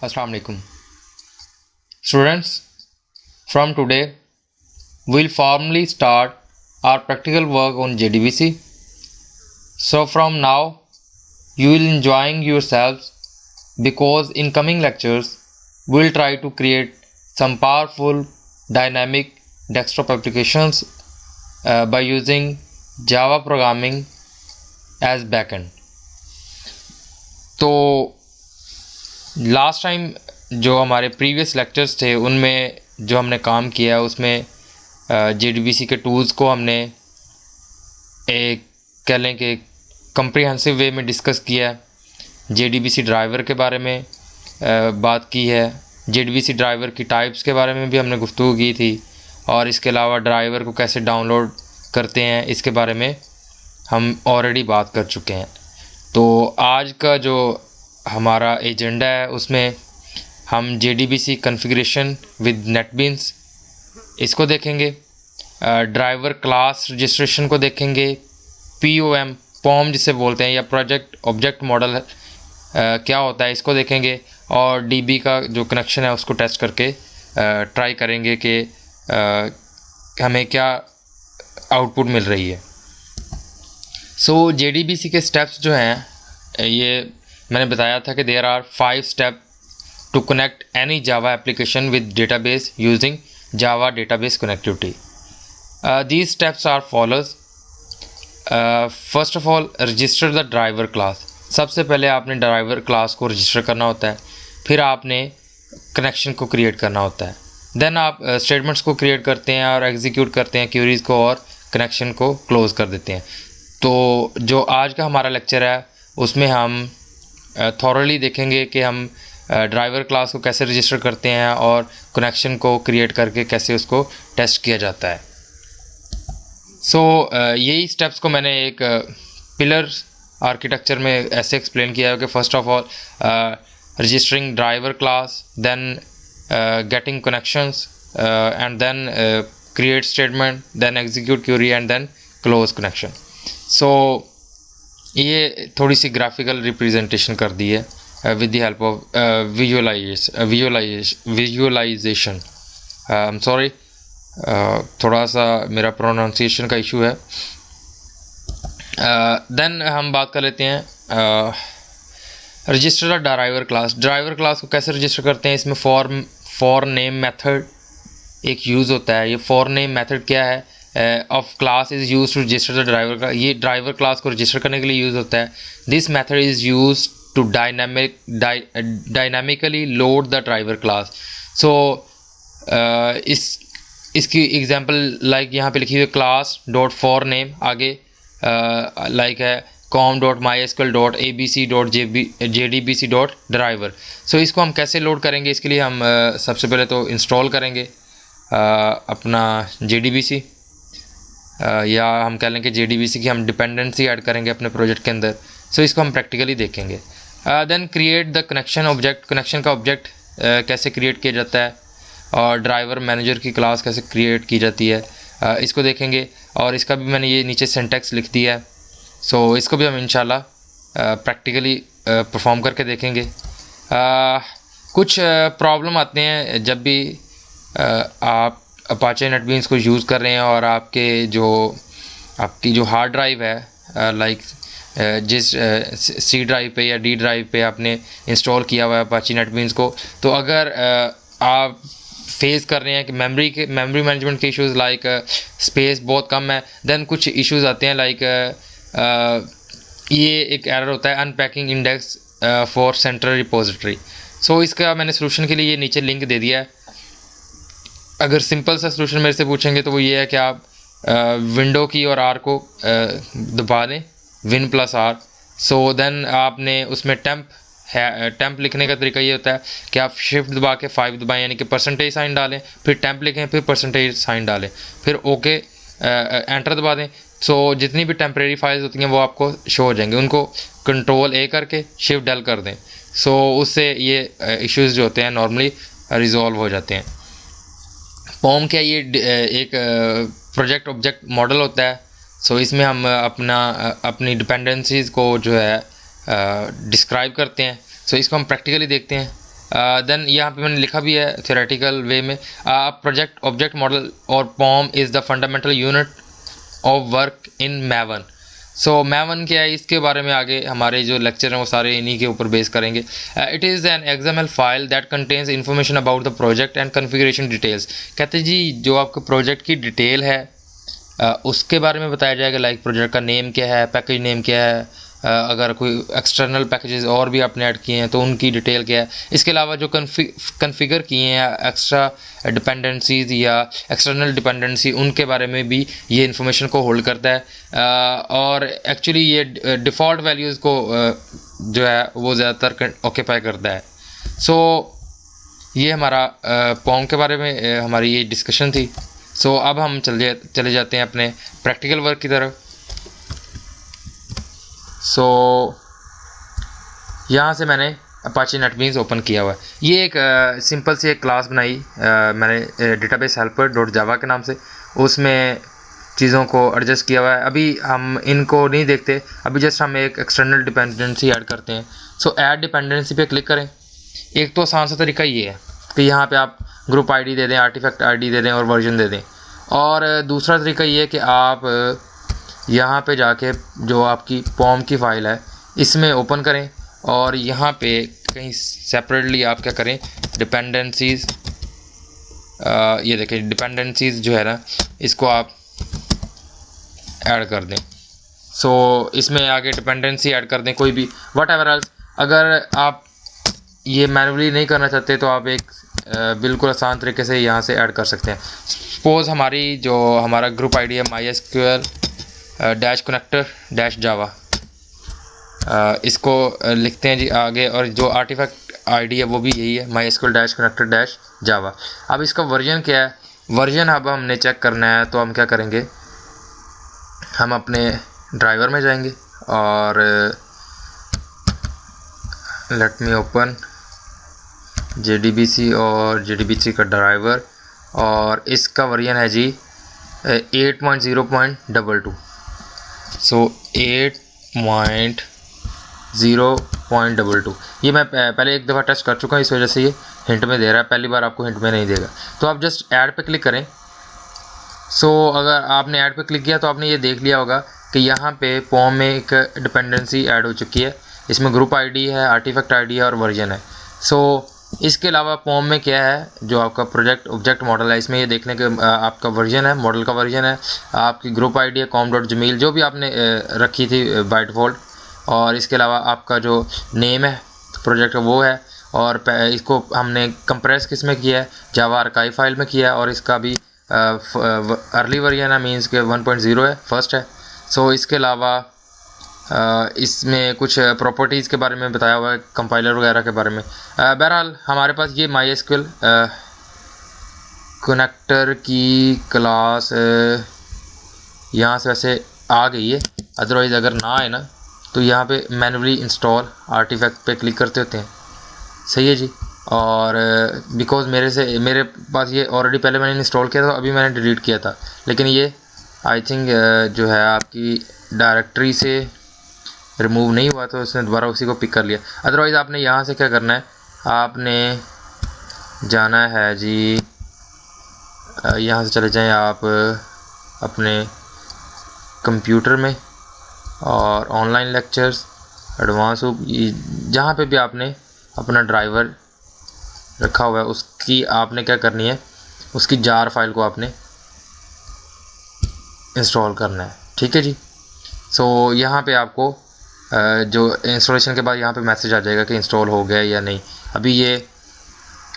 Assalamu alaikum. Students, from today we'll formally start our practical work on JDBC. So from now you will enjoying yourselves because in coming lectures we'll try to create some powerful dynamic desktop applications by using Java programming as backend. तो last time जो हमारे previous lectures थे उनमें जो हमने काम किया है उसमें JDBC के टूल्स को हमने एक कह लें कि कम्प्रिहेंसिव वे में डिस्कस किया है। JDBC ड्राइवर के बारे में बात की है, JDBC ड्राइवर की टाइप्स के बारे में भी हमने गुफ्तगू की थी और इसके अलावा ड्राइवर को कैसे डाउनलोड करते हैं इसके बारे में हम ऑलरेडी बात कर चुके हैं। तो आज का जो हमारा एजेंडा है उसमें हम JDBC कॉन्फ़िगरेशन विद नेटबीन्स इसको देखेंगे, ड्राइवर क्लास रजिस्ट्रेशन को देखेंगे, POM जिसे बोलते हैं या प्रोजेक्ट ऑब्जेक्ट मॉडल क्या होता है इसको देखेंगे और DB का जो कनेक्शन है उसको टेस्ट करके ट्राई करेंगे कि हमें क्या आउटपुट मिल रही है। सो JDBC के स्टेप्स जो हैं ये मैंने बताया था कि there are 5 step to connect any Java application with database using Java database connectivity. These steps are follows. First of all register the driver class. सबसे पहले आपने ड्राइवर क्लास को रजिस्टर करना होता है, फिर आपने कनेक्शन को क्रिएट करना होता है, देन आप स्टेटमेंट्स को क्रिएट करते हैं और एग्जीक्यूट करते हैं क्यूरीज़ को और कनेक्शन को क्लोज़ कर देते हैं। तो जो आज का हमारा लेक्चर है उसमें हम थॉरली देखेंगे कि हम ड्राइवर क्लास को कैसे रजिस्टर करते हैं और कनेक्शन को क्रिएट करके कैसे उसको टेस्ट किया जाता है। सो यही स्टेप्स को मैंने एक पिलर आर्किटेक्चर में ऐसे एक्सप्लेन किया है कि first of all registering driver class, then getting connections and then create statement, then execute query and then close connection. So ये थोड़ी सी ग्राफिकल रिप्रेजेंटेशन कर दी है with the help of visualization. Sorry, थोड़ा सा मेरा प्रोनाउंसिएशन का इशू है। देन हम बात कर लेते हैं register the driver class. Driver class को कैसे रजिस्टर करते हैं, इसमें फॉर नेम मेथड एक यूज़ होता है। ये फॉर नेम मेथड क्या है, of class is use to register the driver class. ये ड्राइवर क्लास को रजिस्टर करने के लिए यूज़ होता है। This method is use to dynamically load the driver class. So इसकी एग्जांपल लाइक यहाँ पे लिखी हुई क्लास डॉट फॉर नेम, आगे लाइक है com.mysql.abc.jdbc.driver। सो इसको हम कैसे लोड करेंगे, इसके लिए हम सबसे पहले तो इंस्टॉल करेंगे अपना JDBC, या हम कह लें कि JDBC की हम डिपेंडेंसी ऐड करेंगे अपने प्रोजेक्ट के अंदर। सो इसको हम प्रैक्टिकली देखेंगे। Then create the connection object. Connection का ऑब्जेक्ट कैसे क्रिएट किया जाता है और ड्राइवर मैनेजर की क्लास कैसे क्रिएट की जाती है इसको देखेंगे और इसका भी मैंने ये नीचे सिंटैक्स लिख दिया है। सो इसको भी हम इंशाल्लाह प्रैक्टिकली परफॉर्म करके देखेंगे। कुछ प्रॉब्लम आते हैं जब भी आप अपाचे नेटबीन्स को यूज़ कर रहे हैं और आपकी जो हार्ड ड्राइव है लाइक जिस C ड्राइव पे या D ड्राइव पे आपने इंस्टॉल किया हुआ है अपाचे नेटबीन्स को, तो अगर आप फेस कर रहे हैं कि मेमोरी मैनेजमेंट के इश्यूज़ लाइक स्पेस बहुत कम है, देन कुछ इश्यूज़ आते हैं लाइक ये एक एरर होता है unpacking index for central repository. So इसका मैंने सोल्यूशन के लिए ये नीचे लिंक दे दिया है। अगर सिंपल सा सोल्यूशन मेरे से पूछेंगे तो वो ये है कि आप विंडो की और R को दबा दें, Win+R। सो देन आपने उसमें टेम्प लिखने का तरीका ये होता है कि आप शिफ्ट दबा के 5 दबाएं, यानी कि परसेंटेज साइन डालें, फिर टेम्प लिखें, फिर परसेंटेज साइन डालें, फिर ओके एंटर दबा दें। सो जितनी भी टेम्प्रेरी फाइल्स होती हैं वो आपको शो हो जाएंगे, उनको Ctrl+A करके शिफ्ट डेल कर दें। सो उससे ये इश्यूज़ जो होते हैं नॉर्मली रिजॉल्व हो जाते हैं। POM क्या, ये एक प्रोजेक्ट ऑब्जेक्ट मॉडल होता है। सो इसमें हम अपनी डिपेंडेंसीज़ को जो है डिस्क्राइब करते हैं। सो इसको हम प्रैक्टिकली देखते हैं। देन यहाँ पे मैंने लिखा भी है थ्योरेटिकल वे में, प्रोजेक्ट ऑब्जेक्ट मॉडल और POM is the fundamental unit of work in Maven. So Maven क्या है, इसके बारे में आगे हमारे जो लेक्चर हैं वो सारे इन्हीं के ऊपर बेस करेंगे। It is an XML file that contains information about the project and configuration details. कहते हैं जी जो आपके प्रोजेक्ट की डिटेल है उसके बारे में बताया जाएगा, लाइक प्रोजेक्ट का नेम क्या है, पैकेज नेम क्या है, अगर कोई एक्सटर्नल पैकेजेस और भी आपने ऐड किए हैं तो उनकी डिटेल क्या है। इसके अलावा जो कन्फिगर किए हैं एक्स्ट्रा डिपेंडेंसीज या एक्सटर्नल डिपेंडेंसी, उनके बारे में भी ये इन्फॉर्मेशन को होल्ड करता है। और एक्चुअली ये डिफ़ॉल्ट वैल्यूज़ को जो है वो ज़्यादातर ऑक्यूपाई करता है। सो ये हमारा पॉम के बारे में हमारी ये डिस्कशन थी। सो अब हम चले जाते हैं अपने प्रैक्टिकल वर्क की तरफ। सो यहाँ से मैंने अपाचे नेटबीन्स ओपन किया हुआ है। ये एक सिंपल सी एक क्लास बनाई मैंने डेटाबेस हेल्पर डॉट जावा के नाम से, उसमें चीज़ों को एडजस्ट किया हुआ है। अभी हम इनको नहीं देखते, अभी जस्ट हम एक एक्सटर्नल डिपेंडेंसी ऐड करते हैं। सो ऐड डिपेंडेंसी पे क्लिक करें। एक तो आसान सा तरीका ये है कि यहाँ पे आप ग्रुप आईडी दे दें, आर्टिफैक्ट आईडी दे दें और वर्जन दे दें। और दूसरा तरीका ये है कि आप यहाँ पे जाके जो आपकी पॉम की फ़ाइल है इसमें ओपन करें और यहाँ पे कहीं सेपरेटली आप क्या करें, डिपेंडेंसीज़, ये देखें डिपेंडेंसीज़ जो है ना इसको आप ऐड कर दें। सो इसमें आगे डिपेंडेंसी ऐड कर दें कोई भी, वट एवर एल्स। अगर आप ये मैनुअली नहीं करना चाहते तो आप एक बिल्कुल आसान तरीके से यहाँ से ऐड कर सकते हैं। सपोज़ हमारा ग्रुप आईडी है MySQL -connector-java, इसको लिखते हैं जी आगे, और जो आर्टिफैक्ट आईडी है वो भी यही है MySQL -connector-java। अब इसका वर्जन क्या है, वर्जन अब हमने चेक करना है तो हम क्या करेंगे, हम अपने ड्राइवर में जाएंगे और लेट मी ओपन JDBC और JDBC का ड्राइवर, और इसका वर्जन है जी 8.0.22। सो 8.0.22 ये मैं पहले एक दफ़ा टच कर चुका हूँ, इस वजह से ये हिंट में दे रहा है, पहली बार आपको हिंट में नहीं देगा। तो आप जस्ट ऐड पे क्लिक करें। सो अगर आपने ऐड पे क्लिक किया तो आपने ये देख लिया होगा कि यहाँ पे पॉम में एक डिपेंडेंसी ऐड हो चुकी है। इसमें ग्रुप आईडी है, आर्टिफैक्ट आईडी है और वर्जन है। सो इसके अलावा पॉम में क्या है, जो आपका प्रोजेक्ट ऑब्जेक्ट मॉडल है, इसमें ये देखने के आपका वर्जन है, मॉडल का वर्जन है, आपकी ग्रुप आईडी है com.gmail जो भी आपने रखी थी बाय डिफ़ॉल्ट, और इसके अलावा आपका जो नेम है प्रोजेक्ट वो है, और इसको हमने कंप्रेस किस में किया है, जावा आर्काइव फाइल में किया है, और इसका भी अर्ली वर्जन है, मीन्स के 1.0 है, फर्स्ट है। सो इसके अलावा इसमें कुछ प्रॉपर्टीज़ के बारे में बताया हुआ है, कंपाइलर वगैरह के बारे में। बहरहाल हमारे पास ये MySQL कनेक्टर की क्लास यहाँ से वैसे आ गई है, अदरवाइज़ अगर ना आए ना तो यहाँ पे मैनुअली इंस्टॉल आर्टिफैक्ट पे क्लिक करते होते हैं, सही है जी। और बिकॉज मेरे पास ये ऑलरेडी पहले मैंने इंस्टॉल किया था, अभी मैंने डिलीट किया था, लेकिन ये आई थिंक जो है आपकी डायरेक्टरी से रिमूव नहीं हुआ तो उसने दोबारा उसी को पिक कर लिया। अदरवाइज़ आपने यहाँ से क्या करना है, आपने जाना है जी, यहाँ से चले जाएं आप अपने कंप्यूटर में और ऑनलाइन लेक्चर्स एडवांस, जहाँ पे भी आपने अपना ड्राइवर रखा हुआ है उसकी आपने क्या करनी है, उसकी जार फाइल को आपने इंस्टॉल करना है, ठीक है जी। सो यहाँ पे आपको जो इंस्टॉलेशन के बाद यहाँ पे मैसेज आ जाएगा कि इंस्टॉल हो गया या नहीं। अभी ये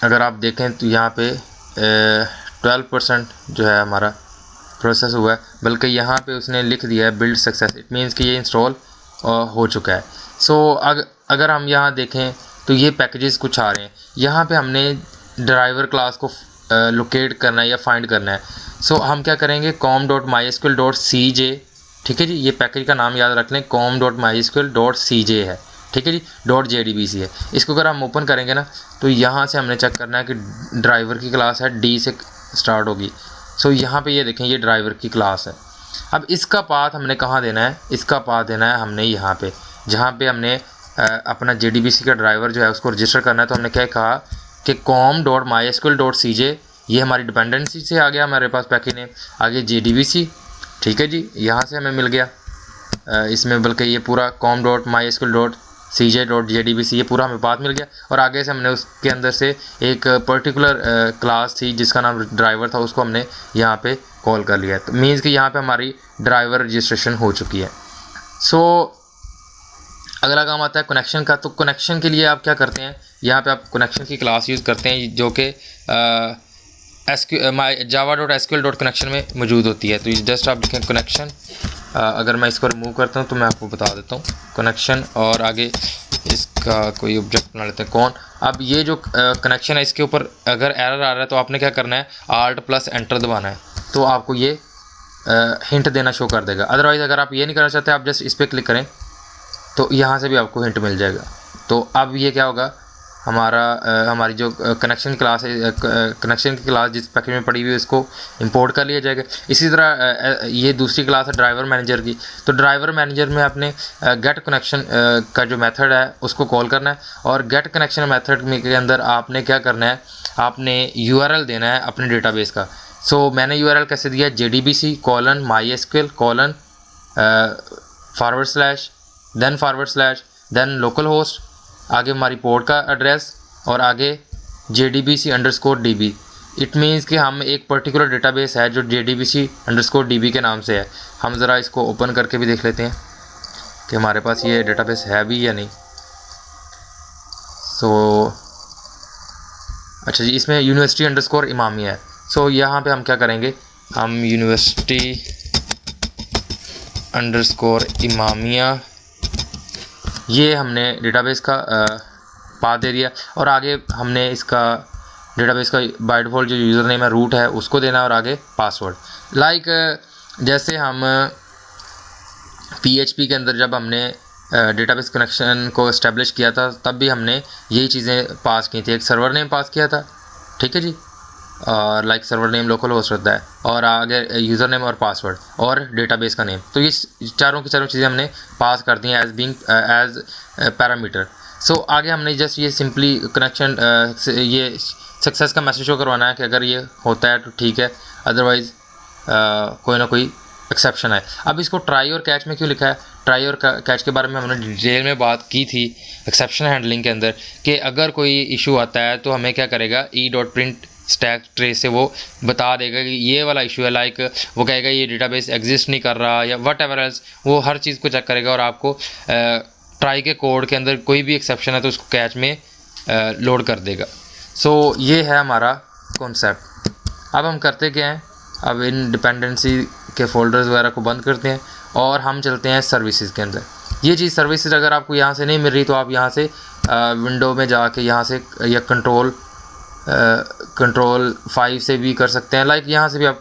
अगर आप देखें तो यहाँ पे 12% जो है हमारा प्रोसेस हुआ है, बल्कि यहाँ पे उसने लिख दिया है बिल्ड सक्सेस, इट मीन्स कि ये इंस्टॉल हो चुका है। सो अगर हम यहाँ देखें तो ये पैकेजेस कुछ आ रहे हैं, यहाँ पे हमने ड्राइवर क्लास को लोकेट करना है या फाइंड करना है। सो हम क्या करेंगे, com.mysql.cj, ठीक है जी, ये पैकेज का नाम याद रख लें, com.mysql.cj है, ठीक है जी, .jdbc है। इसको अगर हम ओपन करेंगे ना तो यहाँ से हमने चेक करना है कि ड्राइवर की क्लास है, D से स्टार्ट होगी। सो यहाँ पे ये देखें ये ड्राइवर की क्लास है। अब इसका पाथ हमने कहाँ देना है, इसका पाथ देना है हमने यहाँ पे, जहाँ पे हमने अपना JDBC का ड्राइवर जो है उसको रजिस्टर करना है, तो हमने क्या कहा कि com.mysql.cj, ये हमारी डिपेंडेंसी से आ गया हमारे पास पैकेज नेम, आगे JDBC, ठीक है जी, यहाँ से हमें मिल गया इसमें, बल्कि ये पूरा com.mysql.cj.jdbc ये पूरा हमें पाथ मिल गया, और आगे से हमने उसके अंदर से एक पर्टिकुलर क्लास थी जिसका नाम ड्राइवर था, उसको हमने यहाँ पे कॉल कर लिया। तो मीन्स कि यहाँ पे हमारी ड्राइवर रजिस्ट्रेशन हो चुकी है। सो अगला काम आता है कनेक्शन का। तो कनेक्शन के लिए आप क्या करते हैं, यहाँ पे आप कनेक्शन की क्लास यूज़ करते हैं जो कि java.sql.connection में मौजूद होती है। तो जस्ट आप लिखें कनेक्शन, अगर मैं इसको रिमूव करता हूँ तो मैं आपको बता देता हूँ कनेक्शन, और आगे इसका कोई ऑब्जेक्ट बना लेते हैं कौन। अब ये जो कनेक्शन है इसके ऊपर अगर एरर आ रहा है तो आपने क्या करना है, Alt+Enter दबाना है, तो आपको ये हिंट देना शो कर देगा। अदरवाइज़ अगर आप ये नहीं करना चाहते, आप जस्ट इस पर क्लिक करें तो यहाँ से भी आपको हिंट मिल जाएगा। तो अब ये क्या होगा, हमारी जो कनेक्शन क्लास है, कनेक्शन की क्लास जिस पैकेज में पड़ी हुई है उसको इंपोर्ट कर लिया जाएगा। इसी तरह ये दूसरी क्लास है ड्राइवर मैनेजर की। तो ड्राइवर मैनेजर में आपने गेट कनेक्शन का जो मेथड है उसको कॉल करना है, और गेट कनेक्शन मेथड के अंदर आपने क्या करना है, आपने URL देना है अपने डेटाबेस का। सो मैंने URL कैसे दिया, JDBC://// देन लोकल होस्ट, आगे हमारी पोर्ट का एड्रेस, और आगे JDBC_DB। इट मीन्स कि हम एक पर्टिकुलर डेटाबेस है जो JDBC_DB के नाम से है। हम ज़रा इसको ओपन करके भी देख लेते हैं कि हमारे पास ये डेटाबेस है भी या नहीं। सो अच्छा जी, इसमें university_imamia है। सो यहाँ पे हम क्या करेंगे, हम university_imamia ये हमने डेटाबेस का पाथ दे दिया, और आगे हमने इसका डेटाबेस का बाय डिफ़ॉल्ट जो यूज़र नेम है रूट है उसको देना है, और आगे पासवर्ड। जैसे हम PHP के अंदर जब हमने डेटाबेस कनेक्शन को इस्टेब्लिश किया था तब भी हमने यही चीज़ें पास की थी। एक सर्वर नेम पास किया था, ठीक है जी, और सर्वर नेम लोकल होस्ट होता है, और आगे यूज़र नेम और पासवर्ड और डेटाबेस का नेम। तो ये चारों की चारों चीज़ें हमने पास कर दी हैं एज पैरामीटर। सो आगे हमने जस्ट ये सिंपली कनेक्शन ये सक्सेस का मैसेज शो करवाना है कि अगर ये होता है तो ठीक है, अदरवाइज़ कोई ना कोई एक्सेप्शन है। अब इसको ट्राई और कैच में क्यों लिखा है, ट्राई और कैच के बारे में हमने डिटेल में बात की थी एक्सेप्शन हैंडलिंग के अंदर, कि अगर कोई इशू आता है तो हमें क्या करेगा, e.print स्टैक ट्रेस से वो बता देगा कि ये वाला इशू है, वो कहेगा ये डेटाबेस एग्जिस्ट नहीं कर रहा या वट एवर एल्स, वो हर चीज़ को चेक करेगा और आपको ट्राई के कोड के अंदर कोई भी एक्सेप्शन है तो उसको कैच में लोड कर देगा। सो ये है हमारा कॉन्सेप्ट। अब हम करते क्या हैं, अब इन डिपेंडेंसी के फोल्डर्स वगैरह को बंद करते हैं और हम चलते हैं सर्विसेज के अंदर। ये चीज़ सर्विसेज अगर आपको यहाँ से नहीं मिल रही तो आप यहाँ से विंडो में जाके यहाँ से या कंट्रोल 5 से भी कर सकते हैं, यहाँ से भी आप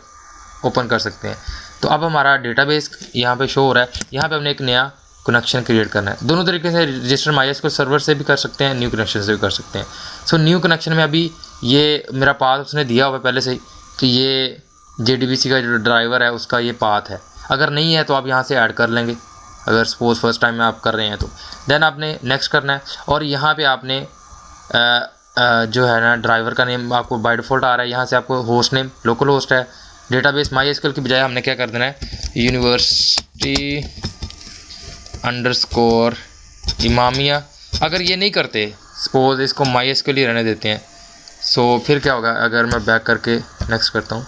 ओपन कर सकते हैं। तो अब हमारा डेटाबेस यहाँ पे शो हो रहा है। यहाँ पे हमने एक नया कनेक्शन क्रिएट करना है। दोनों तरीके से रजिस्टर MySQL सर्वर से भी कर सकते हैं, न्यू कनेक्शन से भी कर सकते हैं। सो न्यू कनेक्शन में अभी ये मेरा पाथ उसने दिया हुआ है पहले से ही कि ये JDBC का जो ड्राइवर है उसका ये पाथ है। अगर नहीं है तो आप यहाँ से ऐड कर लेंगे, अगर सपोज फर्स्ट टाइम में आप कर रहे हैं तो। देन आपने नेक्स्ट करना है और यहाँ पे आपने जो है ना ड्राइवर का नेम आपको बाय डिफ़ॉल्ट आ रहा है, यहाँ से आपको होस्ट नेम लोकल होस्ट है। डेटाबेस MySQL की बजाय हमने क्या कर देना है, university_imamia। अगर ये नहीं करते, सपोज इसको MySQL ही रहने देते हैं, सो फिर क्या होगा, अगर मैं बैक करके नेक्स्ट करता हूँ,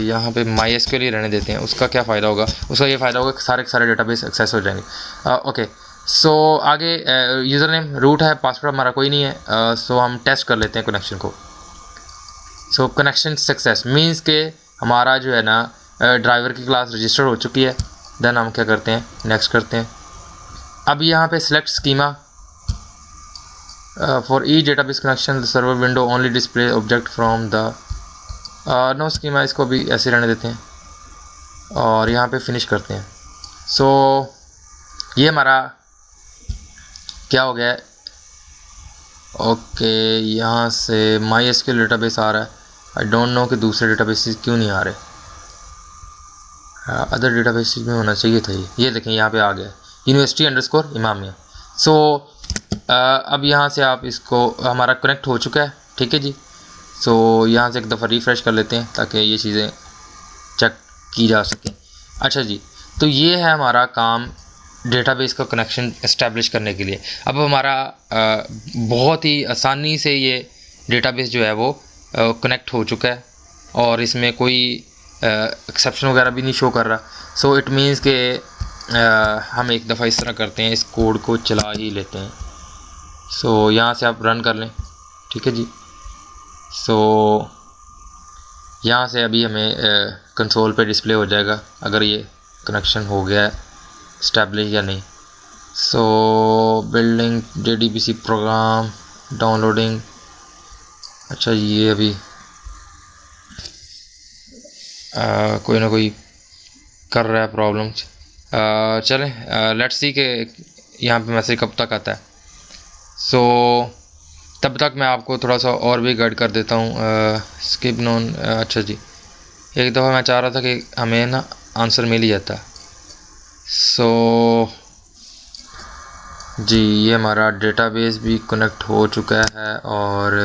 यहाँ पे MySQL ही रहने देते हैं, उसका क्या फ़ायदा होगा, उसका ये फ़ायदा होगा कि सारे के सारे डेटाबेस एक्सेस हो जाएंगे। ओके, सो आगे यूज़र नेम रूट है, पासवर्ड हमारा कोई नहीं है। सो हम टेस्ट कर लेते हैं कनेक्शन को। सो कनेक्शन सक्सेस मीन्स के हमारा जो है ना ड्राइवर की क्लास रजिस्टर हो चुकी है। देन हम क्या करते हैं, नेक्स्ट करते हैं। अब यहाँ पे select schema for E database connection the server window only display object from the no schema, इसको भी ऐसे रहने देते हैं और यहाँ पे फिनिश करते हैं। सो ये हमारा क्या हो गया है। ओके, यहाँ से MySQL डेटाबेस आ रहा है। आई डोंट नो कि दूसरे डेटाबेसेस क्यों नहीं आ रहे, अदर डेटाबेसेस में होना चाहिए था। ये देखें यहाँ पे आ गया university_imamia। सो अब यहाँ से आप इसको, हमारा कनेक्ट हो चुका है, ठीक है जी। सो यहाँ से एक दफ़ा रिफ़्रेश कर लेते हैं ताकि ये चीज़ें चेक की जा सकें। अच्छा जी, तो ये है हमारा काम डेटाबेस का कनेक्शन इस्टेब्लिश करने के लिए। अब हमारा बहुत ही आसानी से ये डेटाबेस जो है वो कनेक्ट हो चुका है और इसमें कोई एक्सेप्शन वगैरह भी नहीं शो कर रहा। सो इट मीन्स के हम एक दफ़ा इस तरह करते हैं, इस कोड को चला ही लेते हैं। सो यहाँ से आप रन कर लें, ठीक है जी। सो यहाँ से अभी हमें कंसोल पे डिस्प्ले हो जाएगा अगर ये कनेक्शन हो गया है इस्टेब्लिश या नहीं। So building JDBC program downloading. अच्छा ये अभी कोई ना कोई कर रहा है प्रॉब्लम्स। चलें लेट्स सी के यहाँ पे मैसेज कब तक आता है। सो तब तक मैं आपको थोड़ा सा और भी गाइड कर देता हूँ। स्किप नॉन, अच्छा जी, एक दफ़ा मैं चाह रहा था कि हमें ना आंसर मिल ही जाता। सो जी ये हमारा डेटाबेस भी कनेक्ट हो चुका है और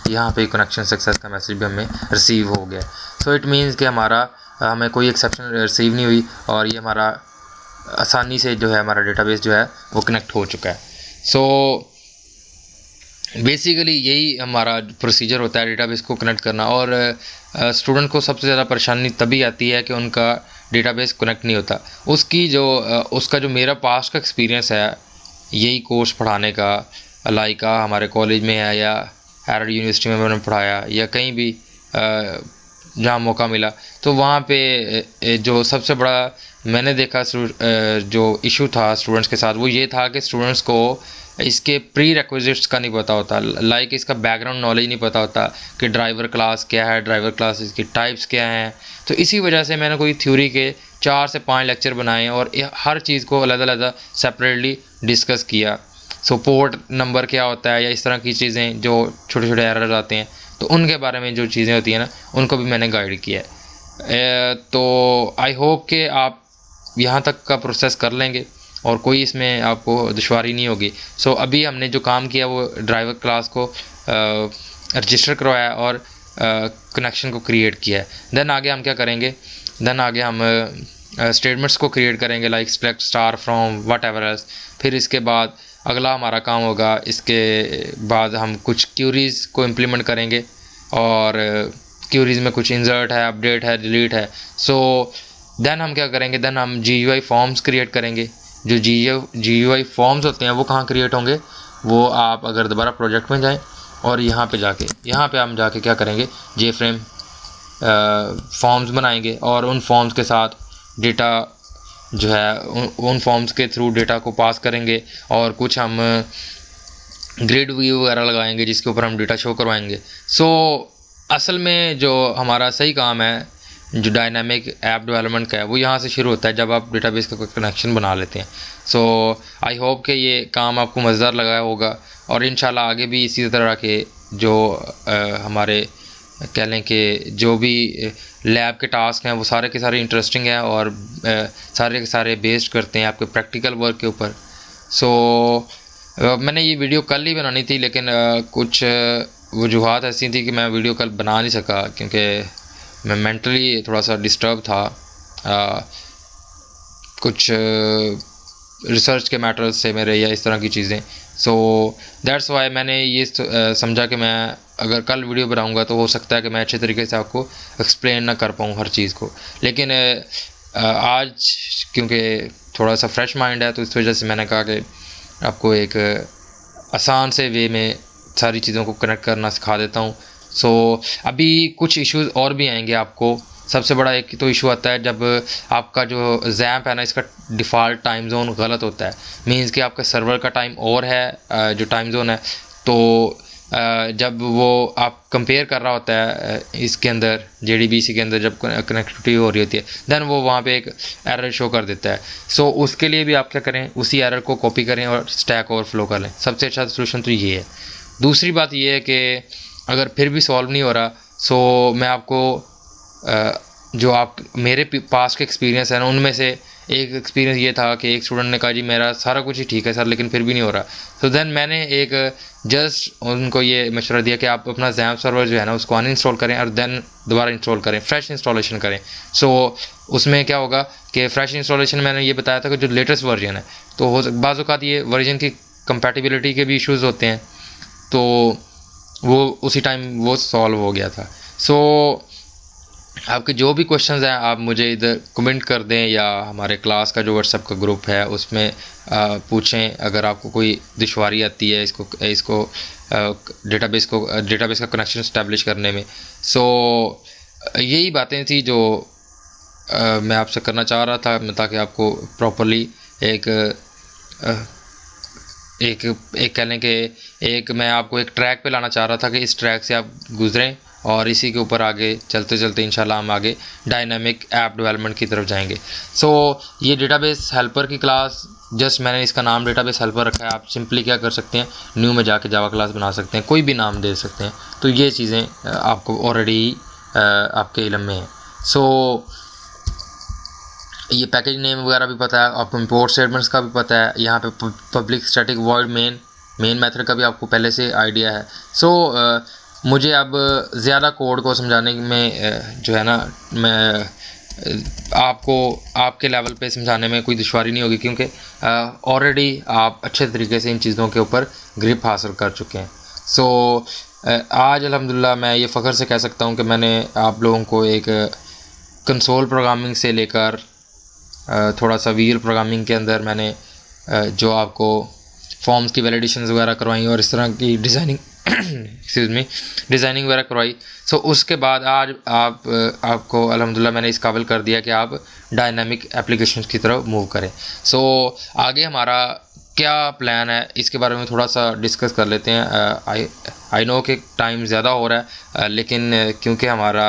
यहाँ पे कनेक्शन सक्सेस का मैसेज भी हमें रिसीव हो गया। सो इट मीन्स कि हमारा हमें कोई एक्सेप्शन रिसीव नहीं हुई और ये हमारा आसानी से जो है हमारा डेटाबेस जो है वो कनेक्ट हो चुका है। सो बेसिकली यही हमारा प्रोसीजर होता है डेटाबेस को कनेक्ट करना। और स्टूडेंट को सबसे ज़्यादा परेशानी तभी आती है कि उनका डेटाबेस कनेक्ट नहीं होता। उसका जो मेरा पास्ट का एक्सपीरियंस है यही कोर्स पढ़ाने का, लाइक हमारे कॉलेज में है या हैरोल्ड यूनिवर्सिटी में मैंने पढ़ाया या कहीं भी जहाँ मौका मिला, तो वहाँ पे जो सबसे बड़ा मैंने देखा जो इशू था स्टूडेंट्स के साथ वो ये था कि स्टूडेंट्स को इसके प्री रिक्विजिट्स का नहीं पता होता, लाइक इसका बैकग्राउंड नॉलेज नहीं पता होता कि ड्राइवर क्लास क्या है, ड्राइवर क्लास की टाइप्स क्या हैं। तो इसी वजह से मैंने कोई थ्योरी के 4 से 5 लेक्चर बनाए और हर चीज़ को अलग-अलग सेपरेटली डिस्कस किया। सो पोर्ट नंबर क्या होता है या इस तरह की चीज़ें जो छोटे छोटे एरर्स आते हैं, तो उनके बारे में जो चीज़ें होती हैं ना उनको भी मैंने गाइड किया है। तो आई होप कि आप यहाँ तक का प्रोसेस कर लेंगे और कोई इसमें आपको दुश्वारी नहीं होगी। सो अभी हमने जो काम किया वो ड्राइवर क्लास को रजिस्टर करवाया और कनेक्शन को क्रिएट किया है। देन आगे हम क्या करेंगे, देन आगे हम स्टेटमेंट्स को क्रिएट करेंगे like select star from what ever else. फिर इसके बाद अगला हमारा काम होगा, इसके बाद हम कुछ क्यूरीज़ को इम्प्लीमेंट करेंगे और क्यूरीज़ में कुछ इंसर्ट है, अपडेट है, डिलीट है। सो देन हम क्या करेंगे, देन हम GUI फॉर्म्स क्रिएट करेंगे। जो GUI फॉर्म्स होते हैं वो कहाँ क्रिएट होंगे, वो आप अगर दोबारा प्रोजेक्ट में जाएं और यहाँ पे हम जाके क्या करेंगे, JFrame फॉर्म्स बनाएंगे और उन फॉर्म्स के साथ डेटा जो है उन फॉर्म्स के थ्रू डेटा को पास करेंगे और कुछ हम ग्रिड व्यू वगैरह लगाएंगे जिसके ऊपर हम डेटा शो करवाएंगे। सो असल में जो हमारा सही काम है जो डायनामिक ऐप डेवलपमेंट का है वो यहाँ से शुरू होता है जब आप डेटाबेस का कनेक्शन बना लेते हैं। सो आई होप कि ये काम आपको मज़ेदार लगा होगा और इंशाल्लाह आगे भी इसी तरह के जो हमारे कह लें कि जो भी लैब के टास्क हैं वो सारे के सारे इंटरेस्टिंग हैं और सारे के सारे बेस्ड करते हैं आपके प्रैक्टिकल वर्क के ऊपर। सो मैंने ये वीडियो कल ही बनानी थी लेकिन कुछ वजूहात ऐसी थी कि मैं वीडियो कल बना नहीं सका क्योंकि मैं मेंटली थोड़ा सा डिस्टर्ब था कुछ रिसर्च के मैटर्स से मेरे या इस तरह की चीज़ें। सो दैट्स वाई मैंने ये समझा कि मैं अगर कल वीडियो बनाऊंगा तो हो सकता है कि मैं अच्छे तरीके से आपको एक्सप्लेन ना कर पाऊँ हर चीज़ को, लेकिन आज क्योंकि थोड़ा सा फ्रेश माइंड है तो इस वजह से मैंने कहा कि आपको एक आसान से वे में सारी चीज़ों को कनेक्ट करना सिखा देता हूँ। सो अभी कुछ इश्यूज़ और भी आएंगे आपको। सबसे बड़ा एक तो इशू आता है जब आपका जो जैम्प है ना इसका डिफ़ॉल्ट टाइम जोन गलत होता है, मींस कि आपका सर्वर का टाइम और है जो टाइम जोन है, तो जब वो आप कंपेयर कर रहा होता है इसके अंदर JDBC के अंदर जब कनेक्टिविटी हो रही होती है देन वो वहाँ पे एक एरर शो कर देता है। सो उसके लिए भी आप क्या करें, उसी एरर को कॉपी करें और स्टैक ओवरफ्लो कर लें। सबसे अच्छा सोल्यूशन तो ये है। दूसरी बात ये है कि अगर फिर भी सॉल्व नहीं हो रहा सो मैं आपको जो आप मेरे पास के एक्सपीरियंस है ना उनमें से एक एक्सपीरियंस ये था कि एक स्टूडेंट ने कहा जी मेरा सारा कुछ ही ठीक है सर लेकिन फिर भी नहीं हो रहा। तो देन मैंने एक जस्ट उनको ये मशवरा दिया कि आप अपना XAMPP सर्वर जो है ना उसको अनइंस्टॉल करें और देन दोबारा इंस्टॉल करें, फ्रेश इंस्टॉलेशन करें। सो उसमें क्या होगा कि फ्रेश इंस्टॉलेशन मैंने ये बताया था कि जो लेटेस्ट वर्जन है, तो हो बाज़ औक़ात ये वर्जन की कंपैटिबिलिटी के भी इश्यूज़ होते हैं, तो वो उसी टाइम वो सॉल्व हो गया था। सो आपके जो भी क्वेश्चंस हैं आप मुझे इधर कमेंट कर दें या हमारे क्लास का जो व्हाट्सएप का ग्रुप है उसमें पूछें। अगर आपको कोई दुश्वारी आती है इसको डेटाबेस का कनेक्शन इस्टेब्लिश करने में। सो यही बातें थी जो मैं आपसे करना चाह रहा था, ताकि आपको प्रॉपरली एक कह लें कि एक मैं आपको एक ट्रैक पे लाना चाह रहा था कि इस ट्रैक से आप गुजरें और इसी के ऊपर आगे चलते चलते इंशाल्लाह हम आगे डायनामिक ऐप डेवलपमेंट की तरफ जाएंगे। सो ये डेटाबेस हेल्पर की क्लास, जस्ट मैंने इसका नाम डेटाबेस हेल्पर रखा है। आप सिंपली क्या कर सकते हैं, न्यू में जाके जावा क्लास बना सकते हैं, कोई भी नाम दे सकते हैं। तो ये चीज़ें आपको ऑलरेडी आपके इल्म में है। सो ये पैकेज नेम वगैरह भी पता है आपको, इंपोर्ट स्टेटमेंट्स का भी पता है, यहाँ पे public static void main method का भी आपको पहले से आइडिया है। सो मुझे अब ज़्यादा कोड को समझाने में जो है ना, मैं आपको आपके लेवल पे समझाने में कोई दुश्वारी नहीं होगी, क्योंकि ऑलरेडी आप अच्छे तरीके से इन चीज़ों के ऊपर ग्रिप हासिल कर चुके हैं। सो आज अल्हम्दुलिल्लाह मैं ये फ़ख्र से कह सकता हूँ कि मैंने आप लोगों को एक कंसोल प्रोग्रामिंग से लेकर थोड़ा सा वील प्रोग्रामिंग के अंदर मैंने जो आपको फॉर्म्स की वैलिडेशंस वगैरह करवाई और इस तरह की डिज़ाइनिंग वगैरह करवाई। सो उसके बाद आज आपको अल्हम्दुलिल्लाह मैंने इस काबिल कर दिया कि आप डायनामिक एप्लीकेशंस की तरफ मूव करें। सो आगे हमारा क्या प्लान है इसके बारे में थोड़ा सा डिस्कस कर लेते हैं। आई नो कि टाइम ज़्यादा हो रहा है, लेकिन क्योंकि हमारा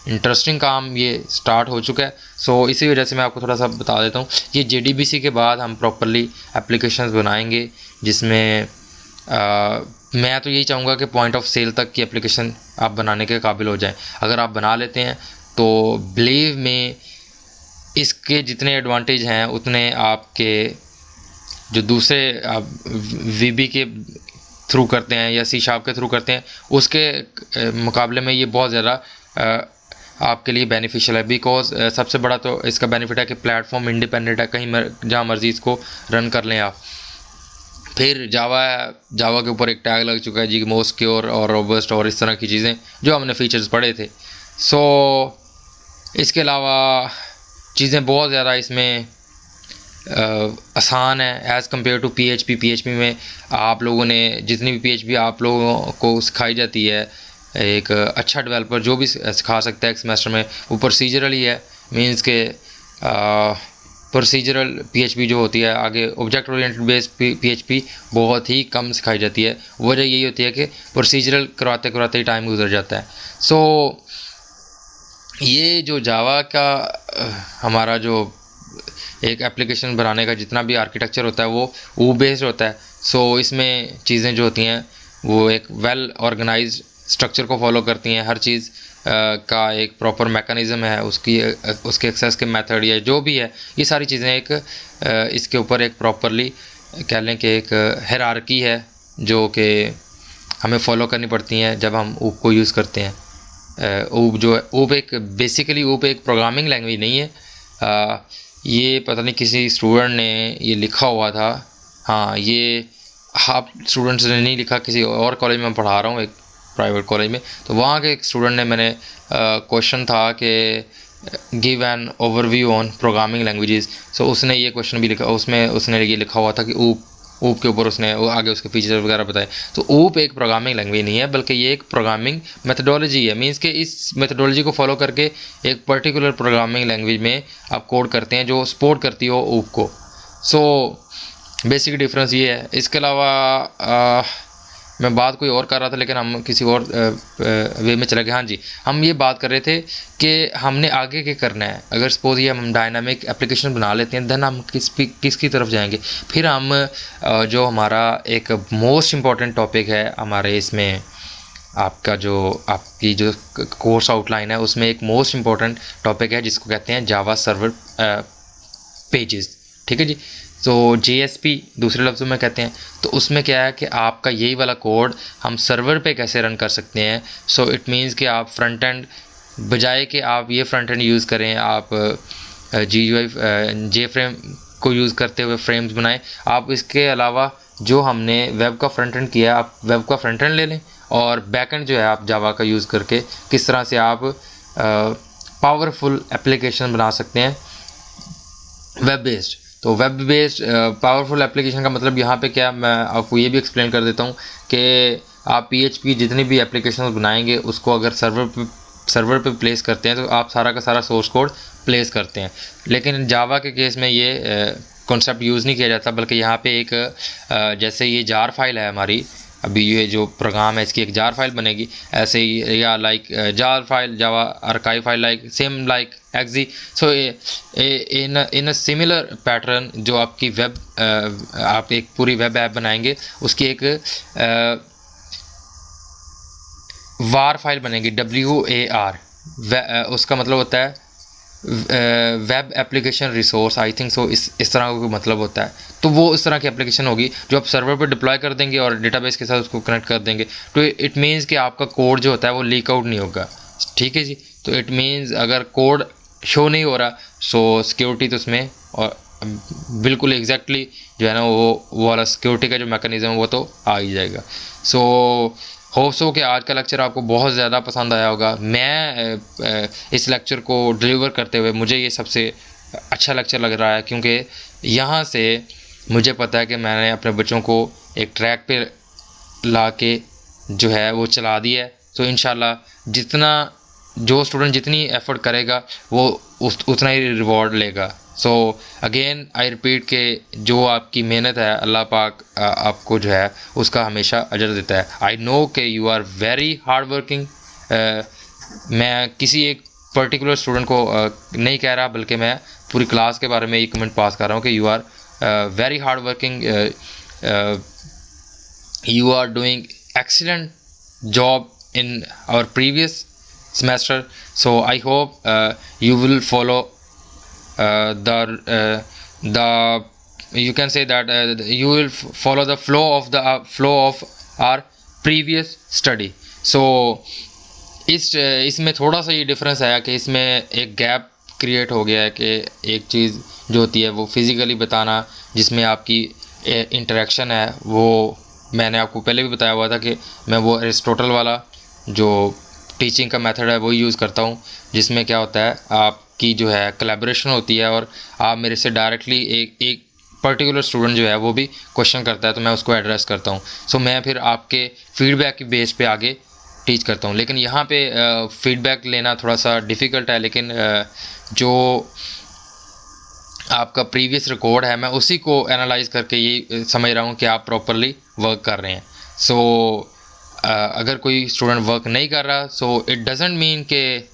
इंटरेस्टिंग काम ये स्टार्ट हो चुका है, सो इसी वजह से मैं आपको थोड़ा सा बता देता हूँ। ये JDBC के बाद हम प्रॉपरली एप्लीकेशंस बनाएंगे, जिसमें मैं तो यही चाहूँगा कि पॉइंट ऑफ सेल तक की एप्लीकेशन आप बनाने के काबिल हो जाएं। अगर आप बना लेते हैं तो बिलीव में इसके जितने एडवांटेज हैं उतने आपके जो दूसरे आप VB के थ्रू करते हैं या C# के थ्रू करते हैं उसके मुकाबले में ये बहुत ज़्यादा आपके लिए बेनिफिशियल है। बिकॉज सबसे बड़ा तो इसका बेनिफिट है कि प्लेटफॉर्म इंडिपेंडेंट है, कहीं जहाँ मर्जी इसको रन कर लें आप। फिर जावा के ऊपर एक टैग लग चुका है जी, मोस्ट सिक्योर और रोबस्ट और इस तरह की चीज़ें जो हमने फीचर्स पढ़े थे। सो इसके अलावा चीज़ें बहुत ज़्यादा इसमें आसान है एज़ कम्पेयर टू PHP में आप लोगों ने जितनी भी PHP आप लोगों को सिखाई जाती है, एक अच्छा डेवलपर जो भी सिखा सकता है एक सेमेस्टर में, वो प्रोसीजरल ही है। मींस के प्रोसीजरल PHP जो होती है, आगे ऑब्जेक्ट ओरिएंटेड बेस्ड PHP बहुत ही कम सिखाई जाती है। वजह यही होती है कि प्रोसीजरल करवाते करवाते ही टाइम गुजर जाता है। सो ये जो जावा का हमारा जो एक एप्लीकेशन बनाने का जितना भी आर्किटेक्चर होता है वो बेस्ड होता है। सो इसमें चीज़ें जो होती हैं वो एक वेल ऑर्गेनाइज्ड स्ट्रक्चर को फॉलो करती हैं। हर चीज़ का एक प्रॉपर मैकेनिज़्म है, उसके एक्सेस के मेथड या जो भी है, ये सारी चीज़ें एक इसके ऊपर एक प्रॉपरली कह लें कि एक हायरार्की है जो कि हमें फॉलो करनी पड़ती हैं जब हम ऊप को यूज़ करते हैं। ऊप एक बेसिकली एक प्रोग्रामिंग लैंग्वेज नहीं है। ये पता नहीं किसी स्टूडेंट ने ये लिखा हुआ था, हाँ ये आप स्टूडेंट्स ने नहीं लिखा, किसी और कॉलेज में पढ़ा रहा हूँ, एक प्राइवेट कॉलेज में, तो वहाँ के एक स्टूडेंट ने मैंने क्वेश्चन था कि give an overview on programming languages. So उसने ये क्वेश्चन भी लिखा, उसमें उसने ये लिखा हुआ था कि ऊप के ऊपर उसने आगे उसके फीचर्स वगैरह बताए। तो ऊप एक प्रोग्रामिंग लैंग्वेज नहीं है, बल्कि ये एक प्रोग्रामिंग मेथडोलॉजी है। मींस कि इस मेथडोलॉजी को फॉलो करके एक पर्टिकुलर प्रोग्रामिंग लैंग्वेज में आप कोड करते हैं जो सपोर्ट करती हो ऊप को। सो बेसिक डिफरेंस ये है। इसके अलावा मैं बात कोई और कर रहा था, लेकिन हम किसी और वे में चले गए। हाँ जी, हम ये बात कर रहे थे कि हमने आगे क्या करना है। अगर सपोज ये हम डायनामिक एप्लीकेशन बना लेते हैं, देन हम किसकी तरफ जाएंगे। फिर हम जो हमारा एक मोस्ट इम्पॉर्टेंट टॉपिक है हमारे इसमें, आपकी जो कोर्स आउटलाइन है उसमें एक मोस्ट इम्पॉर्टेंट टॉपिक है जिसको कहते हैं जावा सर्वर पेजेस, ठीक है जी। तो JSP दूसरे लफ्ज़ों में कहते हैं। तो उसमें क्या है कि आपका यही वाला कोड हम सर्वर पे कैसे रन कर सकते हैं। सो इट मीन्स कि आप फ्रंट एंड बजाय कि आप ये फ्रंट एंड यूज़ करें, आप GUI JFrame को यूज़ करते हुए फ्रेम्स बनाएं। आप इसके अलावा जो हमने वेब का फ्रंट एंड किया, आप वेब का फ्रंट एंड ले लें और बैक एंड जो है आप जावा का यूज़ करके किस तरह से आप पावरफुल एप्लीकेशन बना सकते हैं वेब बेस्ड। तो वेब बेस्ड पावरफुल एप्लीकेशन का मतलब यहाँ पे क्या, मैं आपको ये भी एक्सप्लेन कर देता हूँ कि आप PHP जितनी भी एप्लीकेशन बनाएंगे उसको अगर सर्वर पे प्लेस करते हैं तो आप सारा का सारा सोर्स कोड प्लेस करते हैं। लेकिन जावा के केस में ये कॉन्सेप्ट यूज़ नहीं किया जाता, बल्कि यहाँ पे एक जैसे ये जार फाइल है हमारी, अभी ये जो प्रोग्राम है इसकी एक जार फाइल बनेगी ऐसे ही, या like jar file Java archive file like same like exe। So in a similar pattern जो आपकी वेब आप एक पूरी वेब ऐप बनाएंगे उसकी एक वार फाइल बनेगी, WAR। उसका मतलब होता है web application resource, I think so, इस तरह का मतलब होता है। तो वो इस तरह की एप्लीकेशन होगी जो आप सर्वर पर डिप्लॉय कर देंगे और डेटाबेस के साथ उसको कनेक्ट कर देंगे। तो इट मीन्स कि आपका कोड जो होता है वो लीक आउट नहीं होगा, ठीक है जी। तो इट मीन्स अगर कोड शो नहीं हो रहा सो सिक्योरिटी तो उसमें और बिल्कुल एग्जैक्टली जो है ना वो वाला सिक्योरिटी का जो मैकेनिज़्म है वो तो आ ही जाएगा। सो होप्स हो कि आज का लेक्चर आपको बहुत ज़्यादा पसंद आया होगा। मैं इस लेक्चर को डिलीवर करते हुए मुझे ये सबसे अच्छा लेक्चर लग रहा है, क्योंकि यहाँ से मुझे पता है कि मैंने अपने बच्चों को एक ट्रैक पे ला के जो है वो चला दिया है। तो इंशाल्लाह जितना जो स्टूडेंट जितनी एफर्ट करेगा वो उतना ही रिवॉर्ड लेगा। सो अगेन आई रिपीट के जो आपकी मेहनत है अल्लाह पाक आपको जो है उसका हमेशा अजर देता है। आई नो कि you are very hard working. मैं किसी एक पर्टिकुलर स्टूडेंट को नहीं कह रहा, बल्कि मैं पूरी क्लास के बारे में ये कमेंट पास कर रहा हूँ कि you are very hard working, you are doing excellent job in our previous semester. So I hope you will follow the you can say that you will follow the flow of our previous study. So इसमें थोड़ा सा ये difference आया कि इसमें एक gap create हो गया है कि एक चीज़ जो होती है वो फिज़िकली बताना, जिसमें आपकी इंटरेक्शन है, वो मैंने आपको पहले भी बताया हुआ था कि मैं वो एरिस्टोटल वाला जो टीचिंग का मेथड है वो यूज़ करता हूँ, जिसमें क्या होता है आपकी जो है कोलैबोरेशन होती है और आप मेरे से डायरेक्टली एक पर्टिकुलर स्टूडेंट जो है वो भी क्वेश्चन करता है तो मैं उसको एड्रेस करता हूँ। सो मैं फिर आपके फीडबैक की बेस पे आगे टीच करता हूँ। लेकिन यहाँ पे फीडबैक लेना थोड़ा सा डिफ़िकल्ट है, लेकिन जो आपका प्रीवियस रिकॉर्ड है मैं उसी को एनालाइज करके ये समझ रहा हूँ कि आप प्रॉपरली वर्क कर रहे हैं। सो अगर कोई स्टूडेंट वर्क नहीं कर रहा सो इट डजेंट मीन कि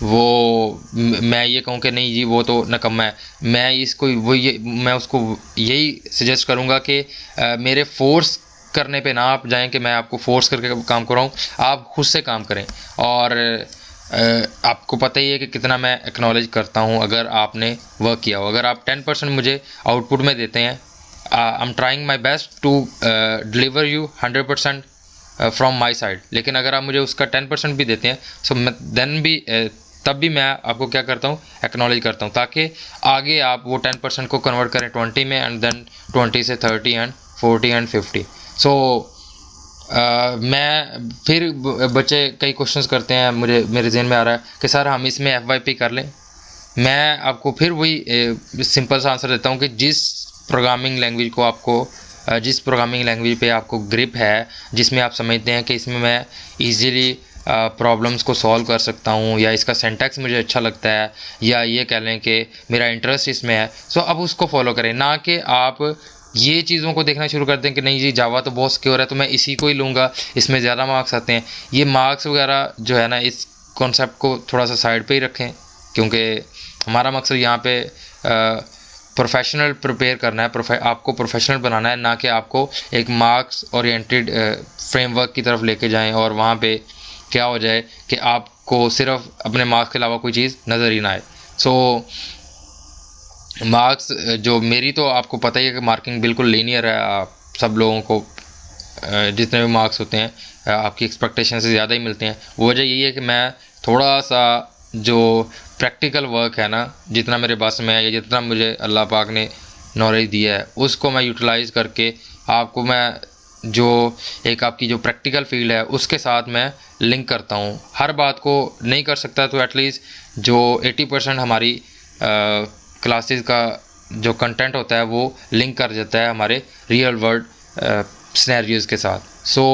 वो मैं ये कहूँ कि नहीं जी वो तो नकम्मा है। मैं उसको यही सजेस्ट करूँगा कि मेरे फोर्स करने पे ना आप जाएं कि मैं आपको फोर्स करके काम कराऊँ, आप खुद से काम करें। और आपको पता ही है कि कितना मैं एक्नॉलेज करता हूँ अगर आपने वर्क किया हो। अगर आप 10% मुझे आउटपुट में देते हैं, I am trying my best to deliver you 100% from my side. लेकिन अगर आप मुझे उसका 10% भी देते हैं सो देन भी तब भी मैं आपको क्या करता हूँ, एक्नॉलेज करता हूँ, ताकि आगे आप वो 10% को कन्वर्ट करें 20 में, एंड देन 20 से 30 एंड 40 एंड 50। सो मैं फिर बच्चे कई क्वेश्चंस करते हैं, मेरे जहन में आ रहा है कि सर हम इसमें FYP कर लें। मैं आपको फिर वही सिंपल सा आंसर देता हूँ कि जिस प्रोग्रामिंग लैंग्वेज पे आपको ग्रिप है, जिसमें आप समझते हैं कि इसमें मैं इजीली प्रॉब्लम्स को सॉल्व कर सकता हूँ, या इसका सिंटैक्स मुझे अच्छा लगता है, या ये कह लें कि मेरा इंटरेस्ट इसमें है, सो अब उसको फॉलो करें। ना कि आप ये चीज़ों को देखना शुरू कर दें कि नहीं जी जावा तो बहुत सिक्योर है तो मैं इसी को ही लूँगा, इसमें ज़्यादा मार्क्स आते हैं। ये मार्क्स वगैरह जो है ना, इस कॉन्सेप्ट को थोड़ा सा साइड पे ही रखें, क्योंकि हमारा मकसद यहाँ पे प्रोफेशनल प्रिपेयर करना है, आपको प्रोफेशनल बनाना है, ना कि आपको एक मार्क्स ओरिएंटेड फ्रेमवर्क की तरफ लेके जाएं और वहाँ पे क्या हो जाए कि आपको सिर्फ अपने मार्क्स के अलावा कोई चीज़ नज़र ही ना आए। सो मार्क्स जो मेरी, तो आपको पता ही है कि मार्किंग बिल्कुल लीनियर है। आप सब लोगों को जितने भी मार्क्स होते हैं आपकी एक्सपेक्टेशन से ज़्यादा ही मिलते हैं। वजह यही है कि मैं थोड़ा सा जो प्रैक्टिकल वर्क है ना, जितना मेरे बस में है या जितना मुझे अल्लाह पाक ने नॉलेज दिया है, उसको मैं यूटिलाइज़ करके आपको मैं जो एक आपकी जो प्रैक्टिकल फील्ड है उसके साथ मैं लिंक करता हूँ। हर बात को नहीं कर सकता तो एटलीस्ट जो 80% हमारी क्लासेस का जो कंटेंट होता है वो लिंक कर देता है हमारे रियल वर्ल्ड सिनेरियोज़ के साथ। सो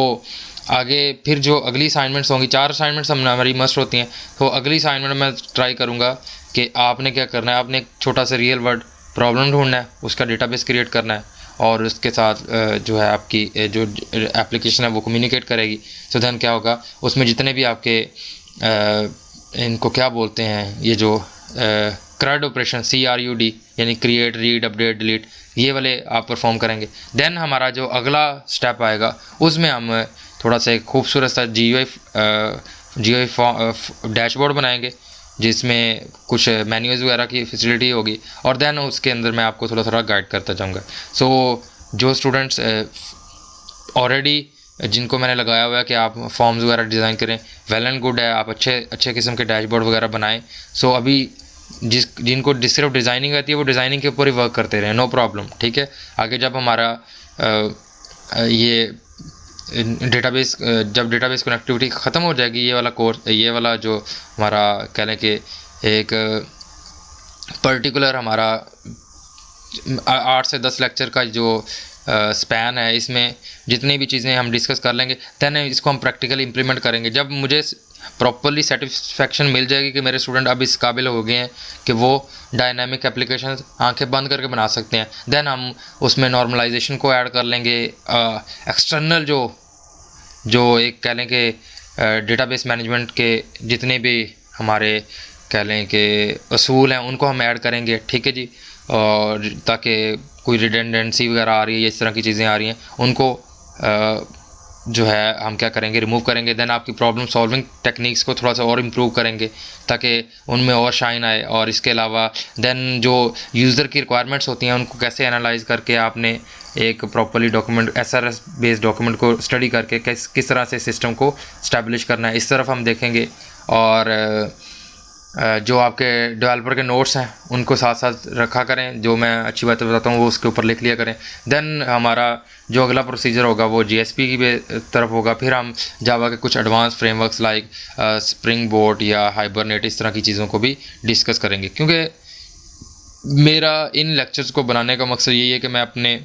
आगे फिर जो अगली असाइनमेंट्स होंगी, 4 असाइनमेंट्स हमारी मस्ट होती हैं, तो अगली असाइनमेंट में ट्राई करूँगा कि आपने क्या करना है, आपने एक छोटा सा रियल वर्ल्ड प्रॉब्लम ढूंढना है, उसका डेटाबेस क्रिएट करना है और उसके साथ जो है आपकी जो एप्लीकेशन है वो कम्युनिकेट करेगी। सो देन क्या होगा, उसमें जितने भी आपके इनको क्या बोलते हैं, ये जो CRUD ऑपरेशन, CRUD यानी क्रिएट, रीड, अपडेट, डिलीट, ये वाले आप परफॉर्म करेंगे। देन हमारा जो अगला स्टेप आएगा उसमें हम थोड़ा सा एक खूबसूरत सा GUI डैशबोर्ड बनाएंगे जिसमें कुछ मेन्यूज़ वगैरह की फैसिलिटी होगी और देन उसके अंदर मैं आपको थोड़ा थोड़ा गाइड करता जाऊँगा। सो जो स्टूडेंट्स ऑलरेडी जिनको मैंने लगाया हुआ है कि आप फॉर्म्स वगैरह डिज़ाइन करें, वेल एंड गुड है, आप अच्छे किस्म के डैशबोर्ड वगैरह बनाएं। सो अभी जिनको सिर्फ डिज़ाइनिंग आती है वो डिज़ाइनिंग के ऊपर ही वर्क करते रहें, नो प्रॉब्लम, ठीक है। आगे जब हमारा ये डेटाबेस जब डेटाबेस कनेक्टिविटी ख़त्म हो जाएगी, ये वाला कोर्स, ये वाला जो हमारा कह लें कि एक पर्टिकुलर हमारा 8 से 10 लेक्चर का जो स्पैन है, इसमें जितनी भी चीज़ें हम डिस्कस कर लेंगे, देन इसको हम प्रैक्टिकली इम्प्लीमेंट करेंगे। जब मुझे प्रॉपरली सेटिस्फेक्शन मिल जाएगी कि मेरे स्टूडेंट अब इस काबिल हो गए हैं कि वो डायनामिक एप्लीकेशन आंखें बंद करके बना सकते हैं, देन हम उसमें नॉर्मलाइजेशन को ऐड कर लेंगे। एक्सटर्नल जो एक कह लें कि डेटाबेस मैनेजमेंट के जितने भी हमारे कह लें कि असूल हैं उनको हम ऐड करेंगे, ठीक है जी। और ताकि कोई रिडेंडेंसी वगैरह आ रही है या इस तरह की चीज़ें आ रही हैं उनको जो है हम क्या करेंगे, रिमूव करेंगे। देन आपकी प्रॉब्लम सॉल्विंग टेक्निक्स को थोड़ा सा और इम्प्रूव करेंगे ताकि उनमें और शाइन आए। और इसके अलावा देन जो यूज़र की रिक्वायरमेंट्स होती हैं उनको कैसे एनालाइज करके आपने एक properly document, SRS based document को स्टडी करके किस तरह से सिस्टम को स्टैब्लिश करना है, इस तरफ हम देखेंगे। और जो आपके डेवलपर के नोट्स हैं उनको साथ साथ रखा करें, जो मैं अच्छी बातें बताता हूँ वो उसके ऊपर लिख लिया करें। देन हमारा जो अगला प्रोसीजर होगा वो GSP की तरफ होगा। फिर हम जावा के कुछ advance frameworks like spring boat या हाइबरनेट, इस तरह की चीज़ों को भी डिस्कस करेंगे। क्योंकि मेरा इन लेक्चर्स को बनाने का मकसद यही है कि मैं अपने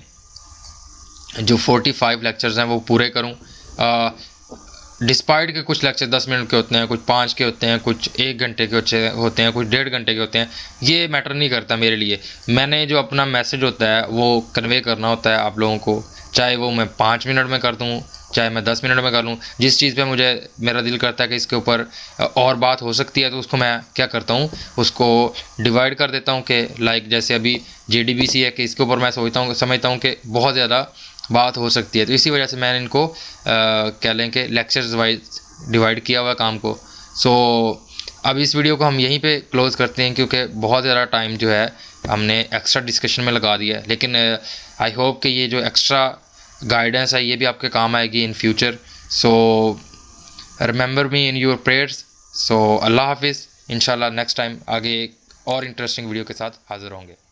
जो 45 लेक्चर्स हैं वो पूरे करूँ। डिस्पाइट के कुछ लेक्चर 10 मिनट के होते हैं, कुछ 5 के होते हैं, कुछ 1 घंटे के होते हैं, कुछ 1.5 घंटे के होते हैं, ये मैटर नहीं करता मेरे लिए। मैंने जो अपना मैसेज होता है वो कन्वे करना होता है आप लोगों को, चाहे वो मैं 5 मिनट में कर दूँ, चाहे मैं 10 मिनट में कर लूँ। जिस चीज़ पे मुझे मेरा दिल करता है कि इसके ऊपर और बात हो सकती है तो उसको मैं क्या करता हूँ, उसको डिवाइड कर देता हूँ। कि लाइक जैसे अभी JDBC है कि इसके ऊपर मैं समझता हूँ कि बहुत ज़्यादा बात हो सकती है, तो इसी वजह से मैंने इनको कह लें कि लेक्चर्स वाइज डिवाइड किया हुआ काम को। सो अब इस वीडियो को हम यहीं पे क्लोज़ करते हैं क्योंकि बहुत ज़्यादा टाइम जो है हमने एक्स्ट्रा डिस्कशन में लगा दिया है। लेकिन आई होप कि ये जो एक्स्ट्रा गाइडेंस है ये भी आपके काम आएगी in future. So remember me in your prayers. So अल्लाह हाफिज़। इंशाल्लाह नेक्स्ट टाइम आगे एक और इंटरेस्टिंग वीडियो के साथ हाज़िर होंगे।